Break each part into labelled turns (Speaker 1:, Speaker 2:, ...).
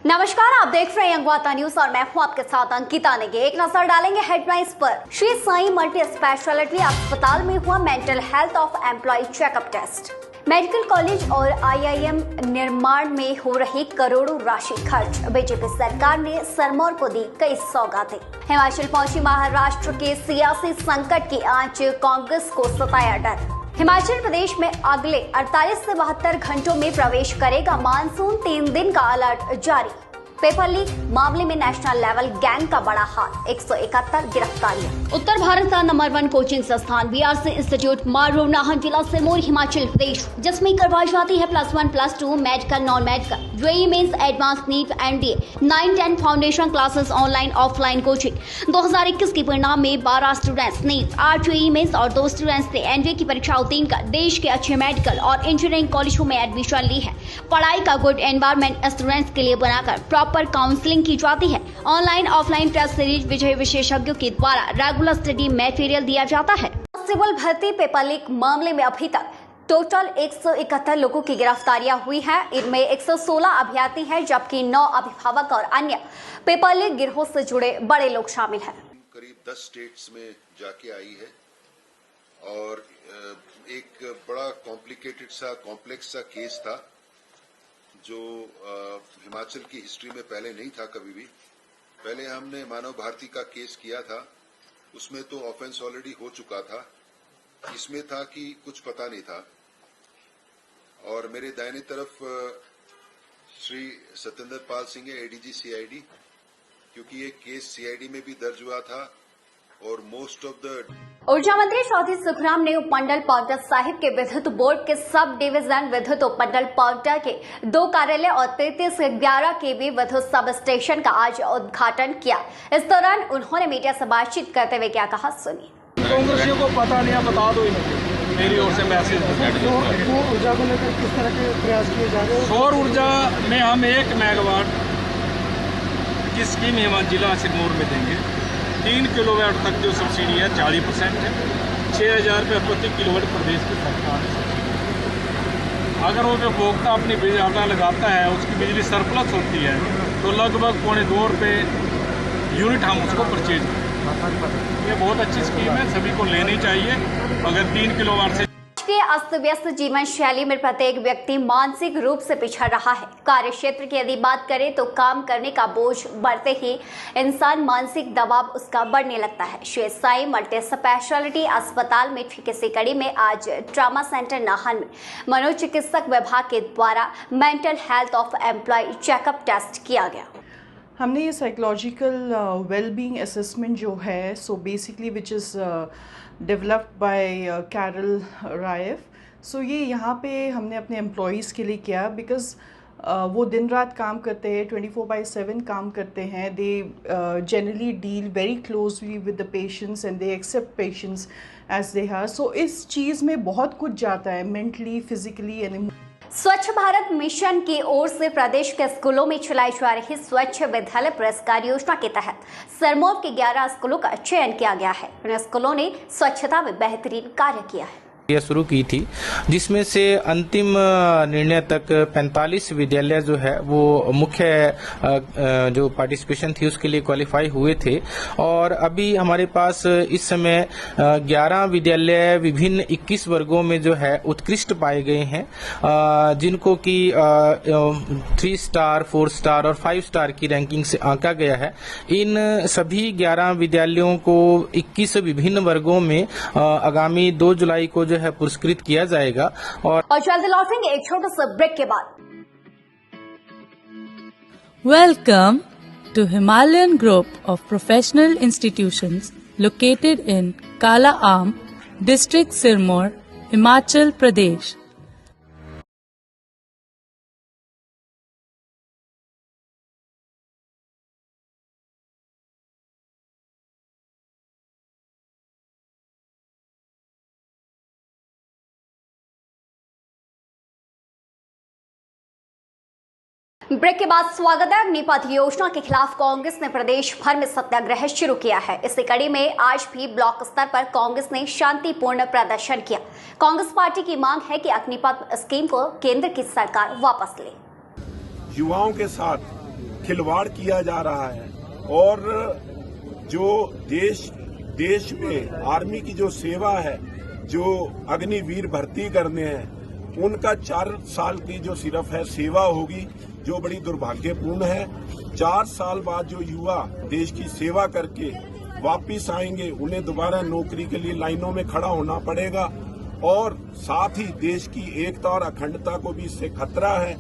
Speaker 1: नमस्कार, आप देख रहे हैं अंगवाता न्यूज और मैं हूं आपके साथ अंकिता नेगी। एक नजर डालेंगे हेडलाइंस पर। श्री साईं मल्टी स्पेशलिटी अस्पताल में हुआ mental health of employ checkup test. Medical college और आईआईएम निर्माण में हो रही करोड़ों राशि खर्च। बीजेपी सरकार ने सिरमौर को दी कई सौगातें। हिमाचल पहुंची महाराष्ट्र के सियासी संकट की आंच, कांग्रेस को सताया डर। हिमाचल प्रदेश में अगले 48 से 72 घंटों में प्रवेश करेगा मानसून, 3 दिन का अलर्ट जारी। पेपर लीक मामले में नेशनल लेवल गैंग का बड़ा हाथ, 171 गिरफ्तारियां। उत्तर भारत का नंबर 1 कोचिंग संस्थान बीआरसी इंस्टीट्यूट मारू नाहन जिला सिरमौर हिमाचल प्रदेश, जिसमें करवाई जाती है +1 +2 medical non medical JEE mains advance NEET NDA 9-10 foundation classes online offline coaching. 2021 के परिणाम में 12 स्टूडेंट्स नीट, 8 जेईई मेंस और 2 स्टूडेंट्स ने एनडीए की परीक्षा उत्तीर्ण कर देश के अच्छे मेडिकल और इंजीनियरिंग कॉलेजों में एडमिशन ली है। पढ़ाई का गुड एनवायरमेंट स्टूडेंट्स के लिए बनाकर प्रॉपर काउंसलिंग की जाती है। ऑनलाइन ऑफलाइन टेस्ट सीरीज विजय विशेषज्ञों के द्वारा रेगुलर स्टडी मटेरियल दिया जाता है। सिविल भर्ती पेपर लीक मामले में अभी तक टोटल 171 लोगों की गिरफ्तारियां हुई हैं। इनमें 116 अभ्यर्थी हैं, जबकि 9 अभिभावक और अन्य पेपर लीक गिरोह से जुड़े बड़े लोग शामिल हैं।
Speaker 2: करीब 10 स्टेट्स में जाके आई है और एक बड़ा कॉम्प्लिकेटेड सा कॉम्प्लेक्स सा केस था जो हिमाचल की हिस्ट्री में पहले नहीं था कभी भी। पहले हमने मानव भारती का केस किया था, उसमें तो ऑफेंस ऑलरेडी हो चुका था। इसमें था कि कुछ पता नहीं था। और मेरे दाहिने तरफ श्री सत्येंद्र पाल सिंह है, एडीजी सीआईडी, क्योंकि ये केस सीआईडी में भी दर्ज हुआ था और मोस्ट ऑफ द
Speaker 1: ऊर्जा मंत्री चौधरी सुखराम ने उपमंडल पावटा साहिब के विद्युत बोर्ड के सब डिवीजन विद्युत उपमंडल पावटा के 2 कार्यालय और 33 से 11 केवी विद्युत सब स्टेशन का आज उद्घाटन किया। इस दौरान उन्होंने मीडिया से बातचीत करते हुए क्या कहा, सुनिए।
Speaker 3: कांग्रेसियों को पता नहीं है, बता दो इन्हें। मेरी ओर से मैसेज।
Speaker 4: ऊर्जा को लेकर किस तरह के प्रयास किए जा रहे हैं?
Speaker 3: सौर ऊर्जा में हम 1 मेगावाट की स्कीम हिमाचल जिला सिरमौर में देंगे। 3 किलोवाट तक जो सब्सिडी है 40% है। 6,000 रुपये प्रति किलोवाट प्रदेश की सरकार है। अगर वो उपभोक्ता अपनी बिजली लगाता है, उसकी बिजली सरप्लस होती है, तो लगभग ₹2.25 यूनिट हम उसको परचेज करते हैं। ये बहुत अच्छी स्कीम है, सभी को लेनी चाहिए। अगर 3 किलोवाट से
Speaker 1: के अस्त व्यस्त जीवन शैली में प्रत्येक व्यक्ति मानसिक रूप से पिछड़ रहा है। कार्य क्षेत्र की यदि बात करें तो काम करने का बोझ बढ़ते ही इंसान मानसिक दबाव उसका बढ़ने लगता है। श्री साईं मल्टी स्पेशलिटी अस्पताल में ठीक इसी कड़ी में आज ट्रामा सेंटर नाहन में मनोचिकित्सक विभाग के द्वारा mental health of employ checkup test किया गया।
Speaker 4: हमने ये साइकोलॉजिकल वेलबींग असेसमेंट जो है, so basically which is developed by Carol Ryff, so ये यहाँ पे हमने अपने एम्प्लॉयज़ के लिए किया बिकॉज वो दिन रात काम करते हैं, 24/7 काम करते हैं। They generally deal very closely with the patients and they accept patients as they are. So इस चीज़ में बहुत कुछ जाता है मेंटली, फिजिकली एंड।
Speaker 1: स्वच्छ भारत मिशन की ओर से प्रदेश के स्कूलों में चलाई जा रही स्वच्छ विद्यालय पुरस्कार योजना के तहत सिरमौर के 11 स्कूलों का चयन किया गया है। इन स्कूलों ने स्वच्छता में बेहतरीन कार्य किया है।
Speaker 5: शुरू की थी, जिसमें से अंतिम निर्णय तक 45 विद्यालय जो है वो मुख्य जो पार्टिसिपेशन थी उसके लिए क्वालिफाई हुए थे। और अभी हमारे पास इस समय 11 विद्यालय विभिन्न 21 वर्गों में जो है उत्कृष्ट पाए गए हैं, जिनको कि 3 स्टार, 4 स्टार और 5 स्टार की रैंकिंग से आंका गया है। इन सभी 11 विद्यालयों को 21 विभिन्न वर्गों में आगामी 2 जुलाई को है पुरस्कृत किया जाएगा। और
Speaker 1: जल्द लौटेंगे एक छोटे से ब्रेक के बाद।
Speaker 6: Welcome to Himalayan Group of Professional Institutions located in Kala Aam, District Sirmaur, Himachal Pradesh.
Speaker 1: Break के बाद स्वागत है। अग्निपथ योजना के खिलाफ कांग्रेस ने प्रदेश भर में सत्याग्रह शुरू किया है। इसी कड़ी में आज भी ब्लॉक स्तर पर कांग्रेस ने शांतिपूर्ण प्रदर्शन किया। कांग्रेस पार्टी की मांग है कि अग्निपथ स्कीम को केंद्र की सरकार वापस ले।
Speaker 7: युवाओं के साथ खिलवाड़ किया जा रहा है। और जो देश में आर्मी की जो सेवा है, जो अग्निवीर भर्ती करने हैं, उनका 4 साल की जो सिर्फ है सेवा होगी, जो बड़ी दुर्भाग्यपूर्ण है। 4 साल बाद जो युवा देश की सेवा करके वापिस आएंगे, उन्हें दोबारा नौकरी के लिए लाइनों में खड़ा होना पड़ेगा और साथ ही देश की एकता और अखंडता को भी इससे खतरा है।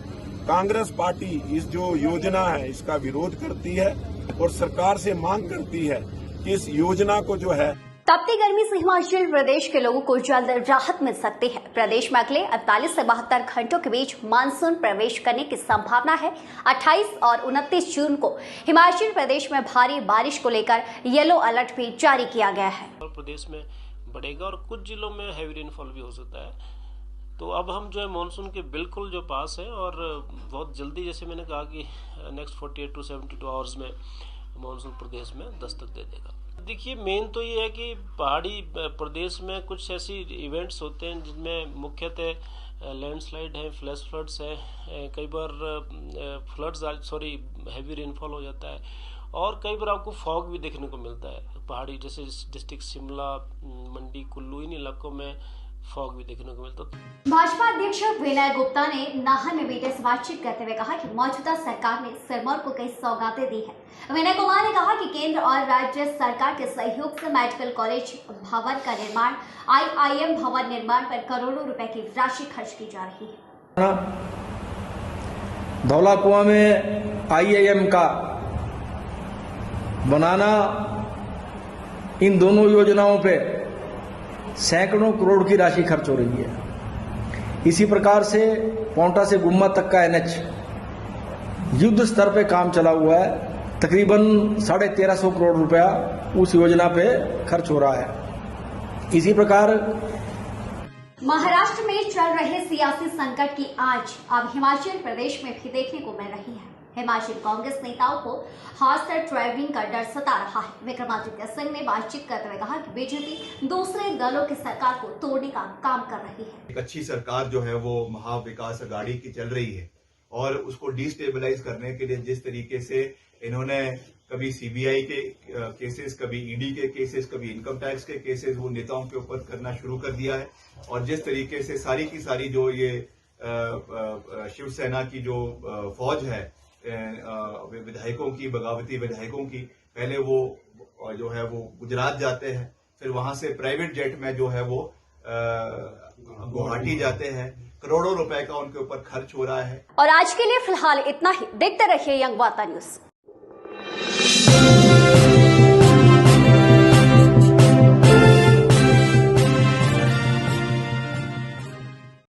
Speaker 7: कांग्रेस पार्टी इस जो योजना है इसका विरोध करती है और सरकार से मांग करती है कि इस योजना को जो है
Speaker 1: तपती गर्मी से हिमाचल प्रदेश के लोगों को जल्द राहत मिल सकती है। प्रदेश में अगले 48 से 72 घंटों के बीच मानसून प्रवेश करने की संभावना है। 28 और 29 जून को हिमाचल प्रदेश में भारी बारिश को लेकर येलो अलर्ट भी जारी किया गया है।
Speaker 8: प्रदेश में बढ़ेगा और कुछ जिलों में हैवी रेनफॉल भी हो सकता है। तो अब हम जो है मानसून के बिल्कुल जो पास है और बहुत जल्दी, जैसे मैंने कहा कि नेक्स्ट 48 टू 72 आवर्स में मानसून प्रदेश में दस्तक दे देगा। देखिए, मेन तो ये है कि पहाड़ी प्रदेश में कुछ ऐसी इवेंट्स होते हैं जिनमें मुख्यतः लैंडस्लाइड है, फ्लैश फ्लड्स है, कई बार हैवी रेनफॉल हो जाता है और कई बार आपको फॉग भी देखने को मिलता है। पहाड़ी जैसे डिस्ट्रिक्ट शिमला, मंडी, कुल्लू, इन इलाकों में फॉग भी देखने को मिलता है।
Speaker 1: भाजपा अध्यक्ष विनय गुप्ता ने नाहन में मीडिया से बातचीत करते हुए कहा कि मौजूदा सरकार ने सिरमौर को कई सौगातें दी है। विनय कुमार ने कहा कि केंद्र और राज्य सरकार के सहयोग से मेडिकल कॉलेज भवन का निर्माण, IIM भवन निर्माण पर करोड़ों रुपए की राशि खर्च की जा रही है।
Speaker 9: धौलाकुआं में IIM का बनाना, इन दोनों योजनाओं पे सैकड़ों करोड़ की राशि खर्च हो रही है। इसी प्रकार से पौंटा से गुम्मा तक का NH युद्ध स्तर पे काम चला हुआ है। तकरीबन 1350 करोड़ रुपया उस योजना पे खर्च हो रहा है। इसी प्रकार
Speaker 1: महाराष्ट्र में चल रहे सियासी संकट की आंच अब हिमाचल प्रदेश में भी देखने को मिल रही है। हिमाचल कांग्रेस नेताओं को हॉर्स ट्राइबिंग का डर सता रहा है। विक्रमादित्य सिंह ने बातचीत करते हुए कहा कि बीजेपी दूसरे दलों की सरकार को तोड़ने का काम कर रही है।
Speaker 10: एक अच्छी सरकार जो है वो महाविकास अघाड़ी की चल रही है और उसको डिस्टेबलाइज करने के लिए जिस तरीके से इन्होंने कभी CBI के केसेस, कभी ED के केसेस, कभी इनकम टैक्स के केसेस वो नेताओं के ऊपर करना शुरू कर दिया है और जिस तरीके से सारी की सारी जो ये शिवसेना की जो फौज है विधायकों की, बगावती विधायकों की, पहले वो जो है वो गुजरात जाते हैं, फिर वहां से प्राइवेट जेट में जो है वो गुवाहाटी जाते हैं। करोड़ों रुपए का उनके ऊपर खर्च हो रहा है।
Speaker 1: और आज के लिए फिलहाल इतना ही। देखते रहिए यंग वार्ता न्यूज।